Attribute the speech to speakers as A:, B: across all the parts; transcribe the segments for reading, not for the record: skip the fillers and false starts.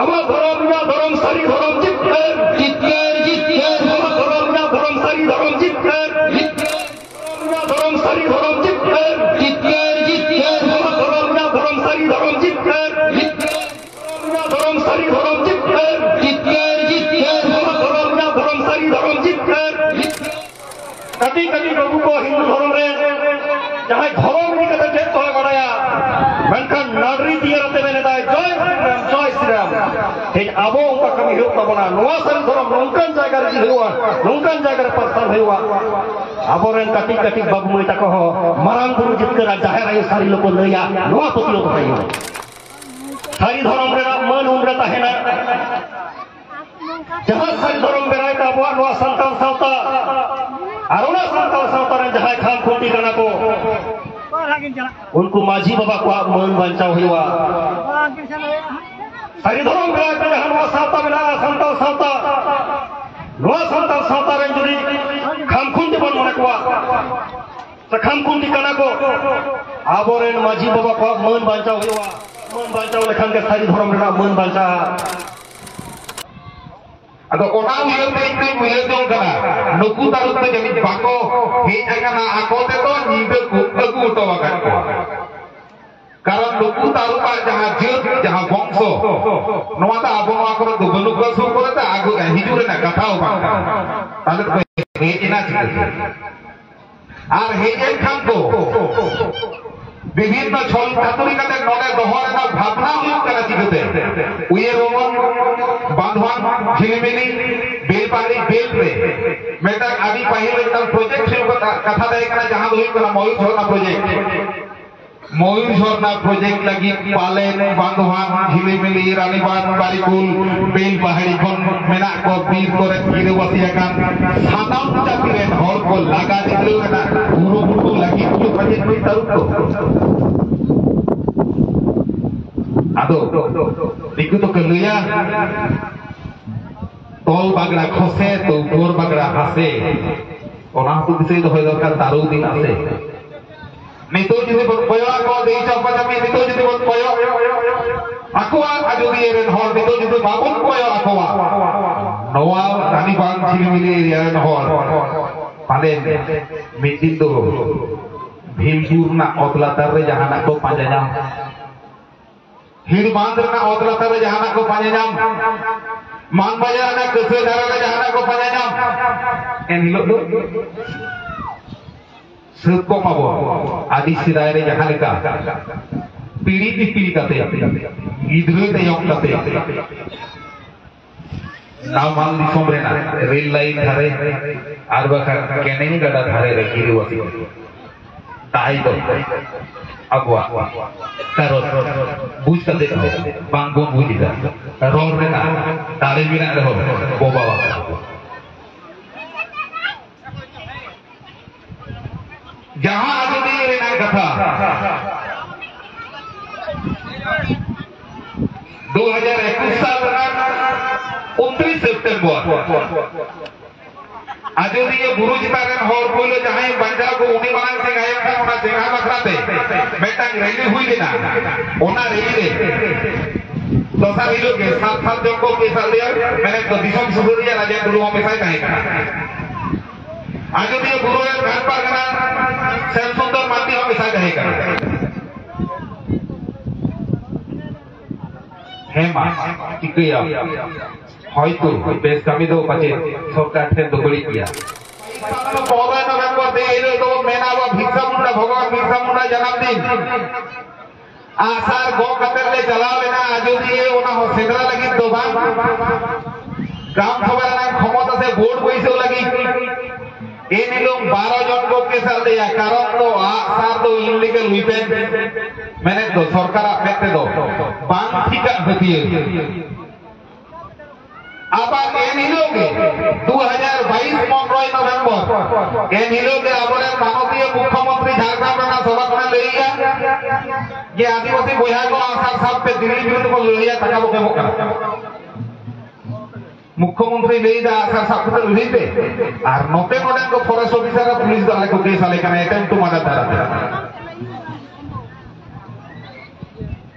A: Aba Dharam Sari Dharam Jitker Aba Dharam Sari Dharam Jitker Dharam Sari Dharam Jitker Aba Dharam Sari Dharam Jitker Dharam Sari Dharam Jitker Aba Dharam Sari Dharam Jitker Kati babu ko Hindu dharam re jahan dharam ni kata jet to badaya menkan nadri dia rate mene dai joy Sri Ram he abo ongka kami hidup tabona noa sari dharam nongkan jayga re hiwa nongkan jayga re pasar hiwa abo ren kati babu mai tako ho marang guru jitkar jaher ayu sari loko leya noa potio to hayu sari dharam re man umre tahena jahan sari dharam berai ka abo noa santal sauta Aruna santal sauta jahai khan khoti kana ko unku maji baba ko man bancau hiwa sari dharam berai ka jahan noa sauta bena santal sauta ren jodi kham khunti bon mone ko kham khunti kana ko aboren maji baba ko man bancau hiwa man bancau lekhan ke sari dharam rena man banca Ado orang yang itu melihat kana, nuku taruh tu jadi bako, hanya kana aku tu nyindir aku tu akan ko. Karena nuku taruh tak jahat jut, jahat bangso, nuata abang aku tu belum bersuku tu aku hijau nak kau bang. Tadi tu hanya nak. Ar hanya kamu বিভিন্ন ছল ছাতুরি কাতে নলে দহর না ভাবনা হইও কানা চিকতে উয়ে Roman বাঁধওয়ান ঝিলিমিলি বেলপাহাড়ি বেলরে মেটা আদি পাহিলে একটা প্রজেক্ট ছিল কথা দেয় কানা জাহাঁ হইও কানা ময়ূর ঝর্ণা প্রজেক্ট লাগি পালেন বাঁধওয়ান ঝিলিমিলি রানীবাঁধ বারিকুল বেলপাহাড়ি খন মেনা কো বীর করে গিরে বসিয়াকান সানাম জাতিরেন হর কো লাগা দিলেও না পুরো লাগি তো প্রজেক্ট কই তারুক তো Ado, ikut tu keluya, tol bagra khose, tol bagra hase, orang tu bisa itu hoikan taruh di ase. Nito jadi berpoyo aku di coba kami nito jadi berpoyo. Aku aju di eren hall nito jadi bangun poyo aku. Noa tani bang cili eren hall. Paling meeting tu, bhimpur nak otlatar jahan aku panjang. Hidup bandar na outla tara jahan ko panjang man bazar na kese dara na jahan ko panjang en hilok do seko mabo adi sirai re jahan ka pidi kate gidre te yok kate naman disom re na rail line dhare ar bakar keneni gada dhare re giri wasi tai do agwa karot buj kate banggo buj da ror re na tare bina reho boba jahan ajudi re na katha 2021 साल का 29 सितंबर आजोदिया बुरु चितारेन हर कोइलो जहां बंजा को उनी मांग से गायब था ओना जगह बखराते मेटांग रैली हुई लेना ओना रैली रे दोसा हिलो के साथ जन को पैसा लिया मैंने तो दिसम सुबुरिया राजा दुलु हमेशा कहेगा आजोदिया बुरु रे घर पर कना सेल सुंदर माटी हमेशा कहेगा हेमा टिकया হয়তো বেশ কামি দো পাছে সরকার থেকে দখলি কিয়া 15 নভেম্বর দে এলো তো মেনাবা ভিক্ষা মুন্ডা ভগবান ভিক্ষা মুন্ডা জন্মদিন আসার গো কাতেলে চালাবে না যদি ওনা সেদরা লাগি দোবা গ্রাম সভার না ক্ষমতা সে ভোট বইছে লাগি এনে লোক 12 জন को केस दिया कारण तो आसार तो इलीगल वेपन मैंने तो सरकार अपने दो बांग ठिका होती है আবার এন হিলোকে 2022 15 নভেম্বর এন হিলোকে আমাদের মাননীয় মুখ্যমন্ত্রী ঝাড়খণ্ড না সভা করে লইয়া যে আদিবাসী বইয়া কো আসার সাথে দিল্লি বিরুদ্ধে কো লইয়া টাকা বকে বকা মুখ্যমন্ত্রী লইয়া আসার সাথে লইতে আর নতে নডেন কো ফরেস্ট অফিসার পুলিশ দলে কো কেস আলে কানে এটেম্প টু মার্ডার ধারা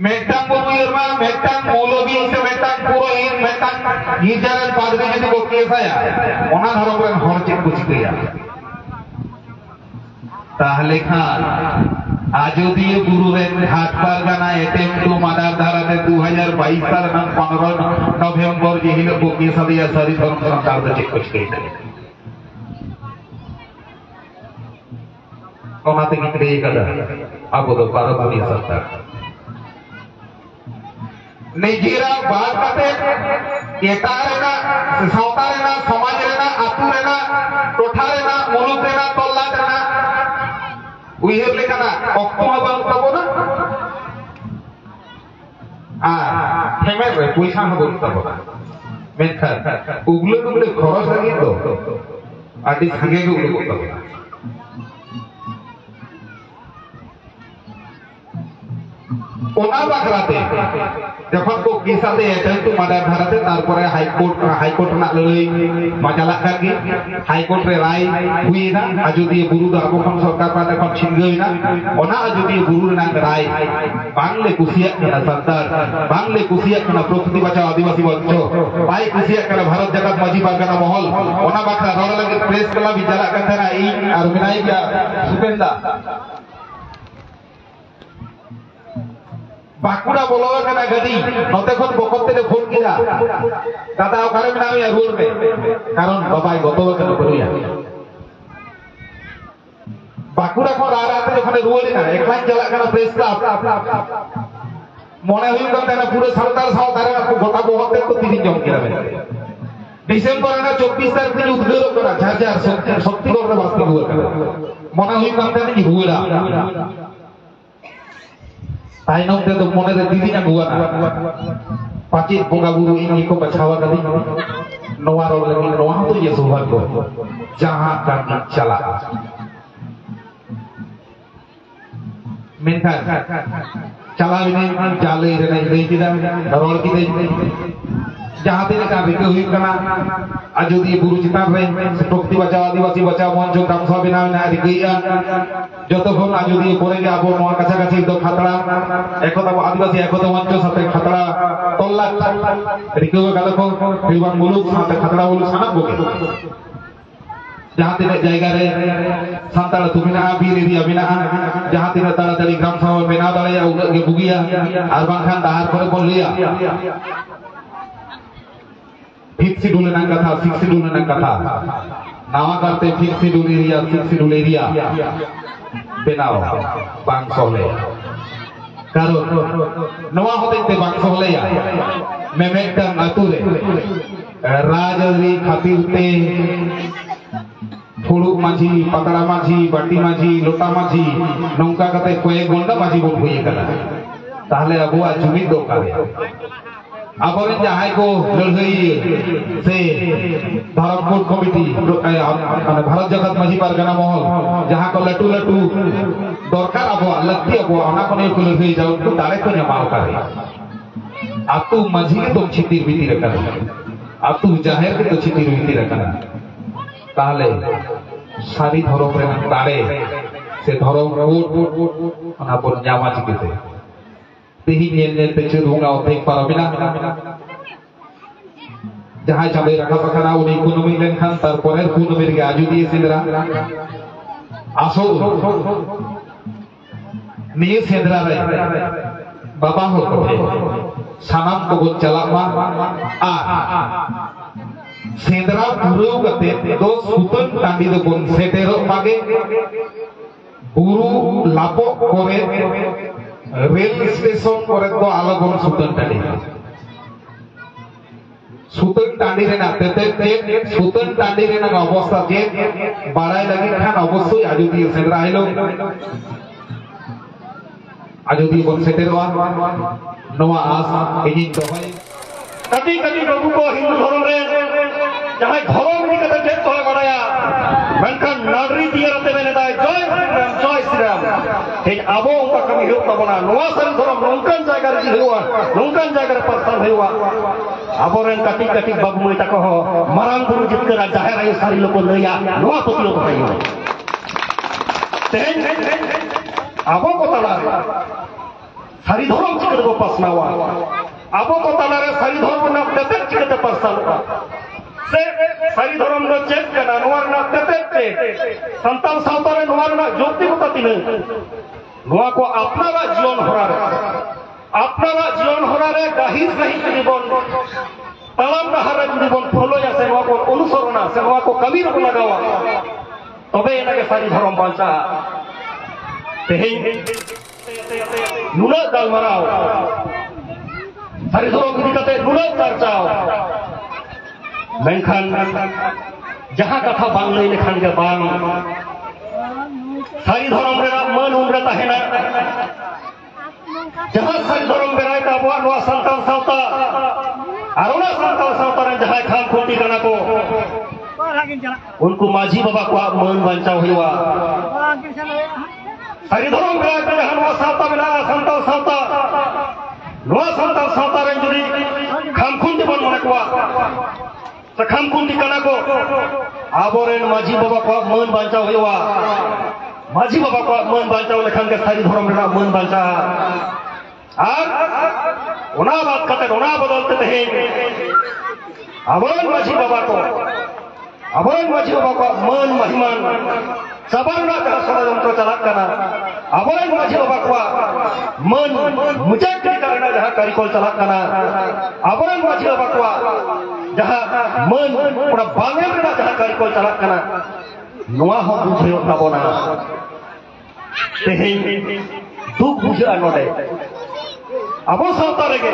A: মেটাং বলুইরমা মেটাং মৌলবী হইছে মেটাং
B: गिरजारेन पादरी जुदी को केसाया ओना धर्म रेन हर चेक को चिकाया ताहले खान आजोदीय गुरु रेन घाट पारगाना एटेम टू मादार धाराते 2022 साल 15 नवंबर जे हिलो को केसा दिया सारी धर्म सरकार दे चेक को चिकाया ओनाते गितरे कदा अब दो पारबनी सरकार निजीरा बात करते एटारेना सावतारेना समाजरेना आतुरेना टोठारेना मुलुकरेना तल्लारेना उइहेर लेकाना अक्तो हबां ताबोना आ हेमेर रे पैसा हबां ताबोना मेनखान उगले उगले खरच लागित दो आदि सांगे गे उगले ताबोना ओना बाखराते जखन को केसाते एटेंटू मादार धाराते तारपरे हाईकोर्ट ना लड़ाई मजाला कागे हाईकोर्ट रे राय हुईना आजोदीय बुरु दा अबखन सरकार पाते खन छिनगईना ओना आजोदीय बुरु ना राय बांगले कुसिया कना सरकार बांगले कुसिया कना प्रकृति बचाओ आदिवासी बच्चो बाई कुसिया कना भारत जगत माजी बारगाना महल ओना बाखरा रोड लगे प्रेस क्लब बिजला कथना ई आर मिनाई गया सुपेंदा बाकुड़ा बोलो कना गदी नते खन बकते ने फोन किया दादा ओखारे में नामी रूल में कारण बाबाई गतो कना बरिया बाकुड़ा को राराते जखन रूल ना एकलाइन चला कना प्रेस क्लब मने हुई कन पूरे सरकार सावतारे गोटा बहते को 3 जम किराबे डिसेंबर ना 24 तारीख में उद्घाटन करा झाझार शक्तिगढ़ रे वास्ते हुआ मने हुई कन कि हुआ ताइनम ते तो मोने रे दीदी ना हुआ पाचित बोगा बुरु इन्हीं को बचावा कदी नवा रोड लगी नवा तो ये सौभाग्य जहां का चला मेनखान चला भी नहीं जाले रे नहीं दे दिदा रोड की दे जहां तेरे का रिके हुई कना आजोदीय बुरु चितान रे प्रकृति बचाओ आदिवासी बचाओ मंच ग्राम सभा बिना ना रिकेया যতক্ষণ আজোদীয় করেগে আবো নোয়া কাছাকাছি তো খাতড়া একতা আদিবাসী একতা মঞ্চ সাথে খাতড়া তল্লা রিকেও গালকো ফিরবান মুলুক সাথে খাতড়া মুলুক সানাক বকে जहां तीन জায়গা রে সান্তাল তুমিনা বীর এরিয়া বিনা जहां तीन তাড়াতাড়ি গ্রাম সভা বিনা দাঁড়ায়া উনকে বুগিয়া আর বাংখান দাহার করে বললিয়া फिक्स शेड्यूल ना कथा सिक्स शेड्यूल ना कथा नावा करते fix schedule area six schedule area बनाओ बांग सोले कारण नवा होते ते बांग सोले या मेमेटन अतुरे राजरी खातिर ते फुड़ुक माझी पतड़ा माझी बाटी माझी लोटा माझी नौका कते कोए गोंडा माझी बोल हुई कला ताहले अबुआ जुमिद दो काले आबोरे जहां को लड़ई से धर्मपुर कमिटी माने भारत जगत माझी पारगाना महल जहां को लटू लटू दरकार अबो लगती अबो ओना कोने को लड़ई जाऊ तो दारे को जमाओ करे आतु माझी के तो छितिर बिती रखा आतु जाहिर के तो छितिर बिती रखा ताहले सारी धर्म रे तारे से धर्म कोट ओना पर जामा चिकिते तेही नेल ते चुरुंगा ओते पारबिना जहां चाबे रखा पकड़ा उनी कुनुमी लेनखान तारपरे कुनुमी गे आजोदीय सेंद्रा आसो निये सेंद्रा रे बाबा हो कथे सानाम को बोल चला मा आ सेंद्रा पुरो गते दो सुतन टांडी दो बोन सेटेरो मागे बुरु लापो करे रेल स्टेशन करे तो आलोगन सुतन टांडी रे ना तेते सुतन टांडी रे ना अवस्था जे बाड़ाई लगी खान अवश्य आजोदीय सेंद्रा आइलो आजोदीय बन सेटेरवा नवा आस एनी दोहाई
A: कटी कटी बाबू को हिंदू धर्म रे जहां धर्म नी कते ठेक तोले गड़ाया मेनखान नाडरी दिया रते मेने दाय जय श्री राम हे आबो उनका कमी हो तबना नवा सरी धर्म नौकन जायगा रे हुआ नौकन जायगा रे प्रस्थान हुआ आबो रेन कटी कटी बाबू मई तक हो मरान गुरु जितरा जाहिर है सारी लोग लया नवा पतिलो को कहियो तेन आबो को तला सारी धर्म चिकन को पसनावा आबो को तला रे सारी धर्म ना कते चिकते पस संताल सावता रे नोआ रेना जोक्तिकता तिनां नोआ को अपनारा जीवन हरा रे गाहिर गाहिर जीवन तालाम डाहार जुदी फलोया से नोआ को अनुसरणा से नोआ को कमी रे लगावा तबे एनागे सारी धर्म बांचा तेहें नुना गालमाराव सारी धर्म इदी कते नुना चर्चाव मेनखान जहां कथा बांग लई लेखान के बांग सारी धर्म रेना मन उमरे ताहेना जहां सारी धर्म बेराय का अबवा नोआ संताल सावता आरोना संताल सावता रे जहां खान खोटी कना को उनको माझी बाबा को मन बांचाव हुआ सारी धर्म बेराय का जहां नोआ सावता बेना संताल सावता रे जुदी खाम खुंती बन मने को खाम खुंती कना को आबोरेन माझी बाबा को मन बांचाव हुआ माझी बाबा को मन बांचाव लेखान के सारी धर्म रेना मन बांचा और ओना बात कते ओना बदलते तहे आबोरेन माझी बाबा को मन महिमान सबारना का षड़यंत्र चलाक कना आबोरेन माझी बाबा को मन मुजाक्की करना जहां कारिकोल चलाक कना आबोरेन माझी बाबा को जहां मन पूरा बांगेल रेना जहां कारिकोल चलाक कना नोआ हो बुझे ताबोना तेहे दुख बुझा नोडे अब सावता रेगे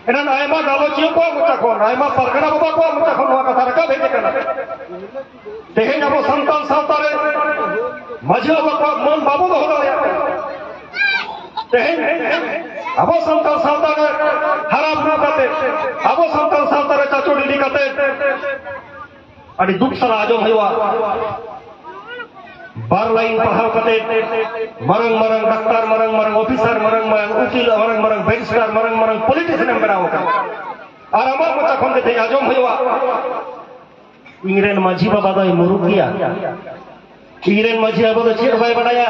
A: एना आयमा गालोचियो को मुचा खन आयमा परगना बाबा को मुचा खन नोआ कथा रका भेजे कना तेहे अब संतान सावता रे माझी बाबा को मन बाबू हो गया तेहे अब संतान सावता रे हरा बुना कते अब संतान सावता रे चाचोडी दी कते अड़ी दुख सला आजम हुआ बार लाइन पढ़ाव कते मरंग मरंग डॉक्टर मरंग मरंग ऑफिसर मरंग मरंग वकील मरंग मरंग बैरिस्टर मरंग मरंग पॉलिटिशियन बनाओ का और अमर मचा खन के आजम हुआ इंग्रेन माझी बाबा दो मुरुकिया इंग्रेन माझी बाबा दो चेक बाय बनाया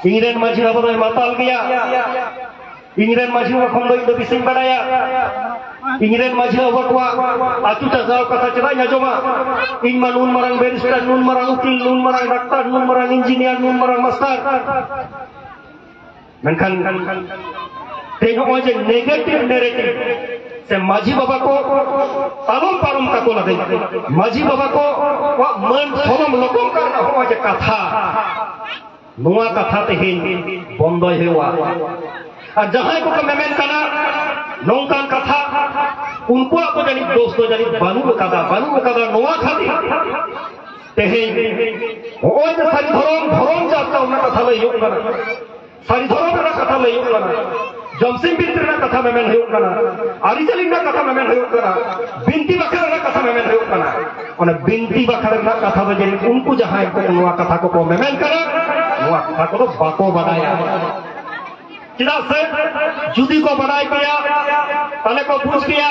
A: इंग्रेन माझी बाबा दो माताल गया इंग्रेन माझी बाबा खन दो बिसिंग बनाया इंग्रेन माझी बाबा को आचू चाचाव कथा चला याजोमा इन मा नून मरंग बैरिस्टर नून मरंग उकिल नून मरंग डॉक्टर नून मरंग इंजीनियर नून मरंग मास्टर मेनखान तेनो जे नेगेटिव नैरेटिव से माझी बाबा को तालम पारम का को लगे माझी बाबा को मन सोलम लोकम करना हो जे कथा नुआ कथा तेहिन बंदय हुआ और जहां को मेमेन कना नौकान कथा उनको आपको जानी दोस्तों जानी बानू कदा नोआ खाती तेहे ओय जे सारी धरम जाता उना कथा ले योग कना सारी धरम रे कथा ले योग कना जमसिंग बिनती रे कथा मेमेन योग कना आरिचलिन रे कथा मेमेन योग कना बिनती बखर रे कथा मेमेन योग कना ओने बिनती बखर रे कथा बजे उनको जहां को नोआ कथा को मेमेन कना नोआ कथा को बाको बनाया चिदा से जुदी को बनाई किया तले को पूछ किया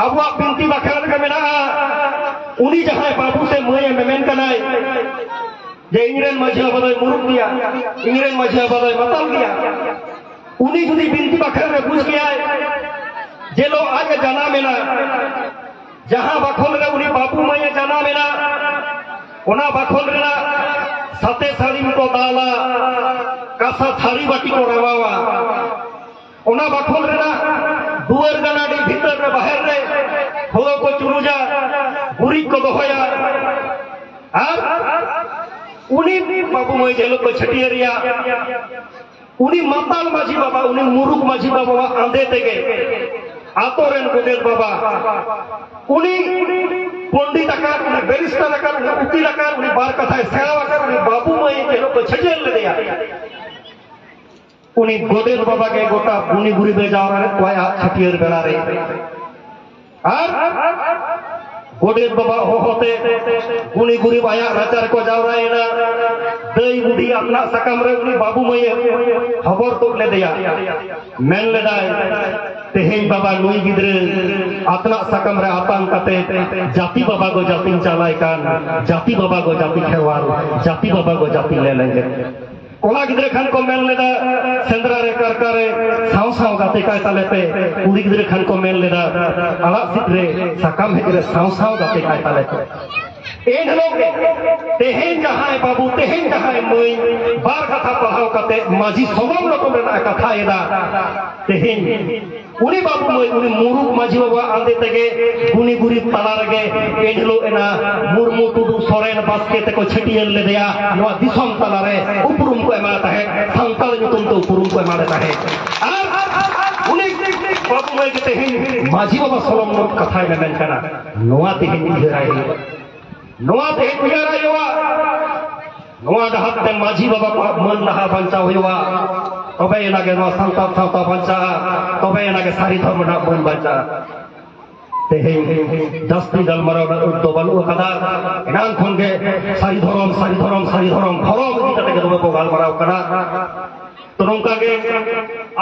A: अब वो बिनती बखर के मेना उन्हीं जहां बाबू से मुए मेमेन कनाई जे इंग्रेन माझी बदय मुरुक दिया इंग्रेन माझी बदय मतल दिया उन्हीं जुदी बिनती बखर में पूछ किया जे लो आगे जाना मेना जहां बखोल रे उन्हीं बाबू मये जाना मेना ओना बखोल रे सते साड़ी को दाला कासा थारी बाटी को रवावा ओना बखोल रेना दुआर गनाडी भीतर रे बाहर रे होगो को चुरुजा गुरी को दोहया और उनी बाबू मई जेलो को छटियरिया उनी माताल माझी बाबा उनी मुरुक माझी बाबा आंधे तेगे आतोरेन गोदेल बाबा उनी पंडित आकार उनी बैरिस्टर आकार उनी उकील आकार उनी बार कथा सेवा आकार उनी बाबू मई जेलो को छजेल ले दिया उनी गोदेल बाबा के गोटा उनी गुरी बे जाव रहे कोया छटियर बेला रे और गोडेल बाबा होते उनी गुरी बाया राचार को जाव रहे ना दई बुढ़ी अपना सकम रे उनी बाबू मई खबर तो ले दिया मेन ले दाय तेहें बाबा नुई गिद्रे अपना सकम रे आतंक कते जाति बाबा को जाति चालाय कान जाति बाबा को जाति खेवार जाति बाबा को जाति ले लेंगे कोला गिद्रे खान को मेन लेदा सेंद्रा रे कर करे साव साव गाते काय ताले पे कुड़ी गिद्रे खान को मेन लेदा आला सिद्रे सकम हेरे साव साव गाते काय ताले पे तेहेन जहां बाबू तेहेन जहां मई बार कथा पढ़ाव कते माझी समम रकम कथा एदा तेहेन उनी बाबू मई उनी मुरुक माझी बाबा आंदे तेगे गुनी गुरी तला रगे एनलो एना मुर्मू टुडू सोरेन बास्के ते को छटियल ले दिया नवा दिसम तला रे उपरुम को एमा ताहे संताल नुतुम तो उपरुम को एमा ताहे उनी बाबू मई के तेहेन माझी बाबा समम कथा में मेनकना नवा तेहेन इहराय नवा तेहेन इहराय नवा डहाते माझी बाबा मन डहा बंचा हुआ तबे एनागे नवा संताल सावता बंचा तबे एनागे सारी धर्म ना मन बंचा तेहेन जस्ती गलमराव तो बनु कदा एनान खनगे सारी धर्म धर्म इदी कते के दो गलमराव कना तो नौका के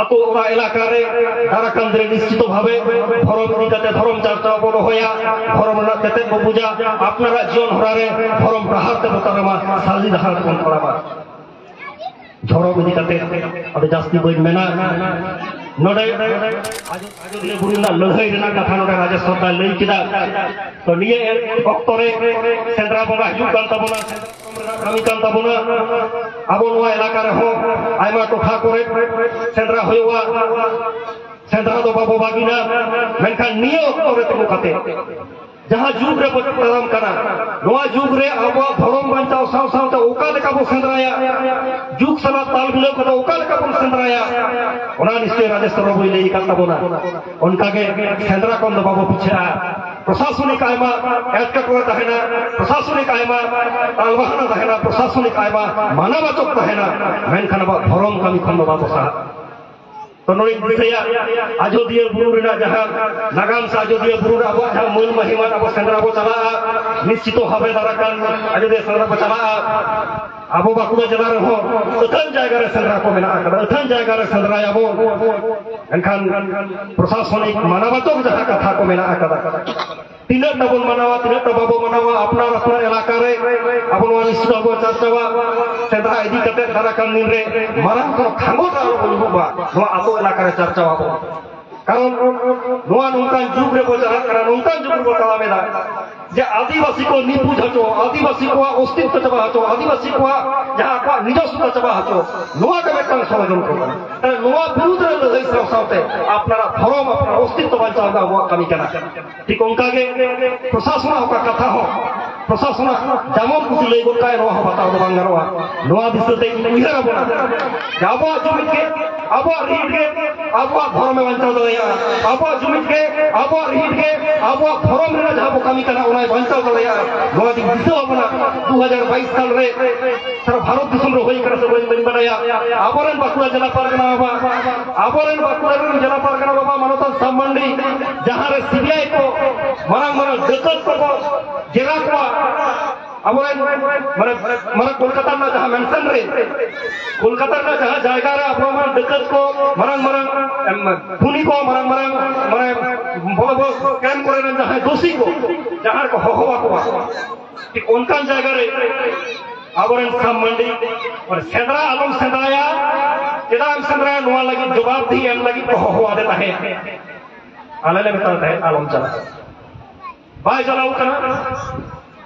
A: आतो ओरा एलाका रे दाराकांद्रे निश्चित भावे धर्म इदी कते धर्म चर्चा बड़ होया धर्म ना कते को बुझा आपनारा जीवन हरारे धर्म डाहाते बतारमा साली डाहार कोन पड़ाबा धर्म इदी कते अबे जास्ती बई मेना नोडे आजोदिया बुरुना लड़ाई रेना कथा नोडे राजेश सरकार लई किदा तो निये अक्तरे सेंद्रा बंगा हिजु कान ताबोना कमी कान ताबोना आबो नोआ एलाका रे हो आयमा टोठा करे सेंद्रा होयवा सेंद्रा दो बाबो बागिना मेनखान निये अक्तरे तको कते जहां जुग रे ताराम कना नोआ जुग रे आबो धर्म बंचाव साव सावते ओका लेका बो सेंद्राया जुग सला ताल बिलो कतो ओका लेका बो सेंद्राया ओना निश्चय राजेश बाबू लई कान ताबोना उनका के सेंद्रा कोन दो बाबू पिछा प्रशासनिक आयमा एटकटोरे तहेना प्रशासनिक आयमा तालवाहना तहेना प्रशासनिक आयमा मानवचक तहेना मेनखान बा धर्म कमी खन बाबू सा तो नोई दिसया आजोदिया बुरु रेना जहां नागाम सा आजोदिया बुरु रे आबो जहां मूल महिमा आबो सेंद्रा बो चला निश्चित भावे दाराकान आजोदिया सेंद्रा बो चला आबो बाकुड़ा जिला रे हो अथन जायगा रे सेंद्रा को मेना आकदा अथन जायगा रे सेंद्रा आबो एनखान प्रशासनिक मानवचक जहां कथा को मेना आकदा तीना तबन मनावा तीना तबाबो मनावा अपना इलाका रे आबो नोआ निश्चित आबो चर्चावा सेंद्रा इदी कते दाराकान दिन रे मारां को खांगोटा बोलबा नोआ आतो इलाका रे चर्चावा कारण नोआ नोंकान जुग रे बो चला कारण नोंकान जुग रे चला मेदा जे आदिवासी को निपुज हचो आदिवासी को अस्तित्व चबा हचो आदिवासी को जहां को निजस्व चबा हचो नोआ के बेटन षड़यंत्र कना नोआ विरुद्ध रे लड़ाई सावते अपना धर्म अपना अस्तित्व बचाव दा वो कमी कना ठीक उनका के प्रशासन का कथा हो प्रशासन जेमन कुछ लई गोकाय नोआ बताव दो बांगरवा नोआ दिसते उहिरा बना जाबो जुमित के आबो रीड के आबो धर्म बचाव दया आबो जुमित के आबो रीड के आबो धर्म रे जहां कमी कना बंचाव दया नोआ दिन दिसो अपना 2022 साल रे सारा भारत दिसम रे होई करे सब बन बनाया आबोरन बाकुड़ा जिला परगना बाबा आबोरन बाकुड़ा जिला परगना बाबा मनोतन संबंधी जहां रे सीबीआई को मरंग देखत को जेरा को आबोरन माने कोलकाता ना जहां मेंशन रे कोलकाता ना जहां जायगा रे आपो मन देखत को मरंग खुनी को मरंग माने बोलो कैन करे जहां दोषी को जहां को होवा को ठीक उनका जगह रे आबोरन संबंधी और सेंद्रा आलम सेंद्राया चेदाम सेंद्राया नोआ लगी जवाब दी एम लगी को होवा देता है आलेले बताता है आलम चला बाय चलाऊ कना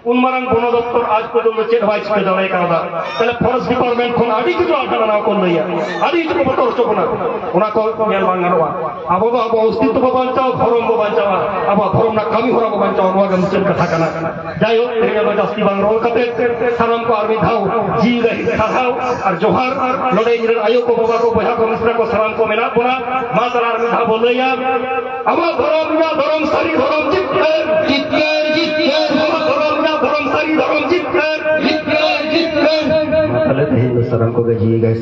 A: उन मरंग वन दफ्तर आज पर्यंत चेक वाइस के दड़ाई करदा तले फॉरेस्ट डिपार्टमेंट खन आदि किछु आठना को नया आदि किछु बतर चोकना उना को नेल बांगरवा आबो आबो अस्तित्व बंचाओ धर्म बंचाओ आबो धर्म ना कमी होरा बंचाओ नोआ गम चेक कथा कना जायो तेगा जस्ती बांगरो कते सनम को आर्मी धाव जी रही साधाव और जोहार लड़े इर आयो को बाबा को बहा को मिश्रा को सलाम को मेना पुना मातर आर्मी धाव बोलैया आबो धर्म सारी धर्म धर्म सारी धर्म जीत कर मतलब सरम को गजिएगा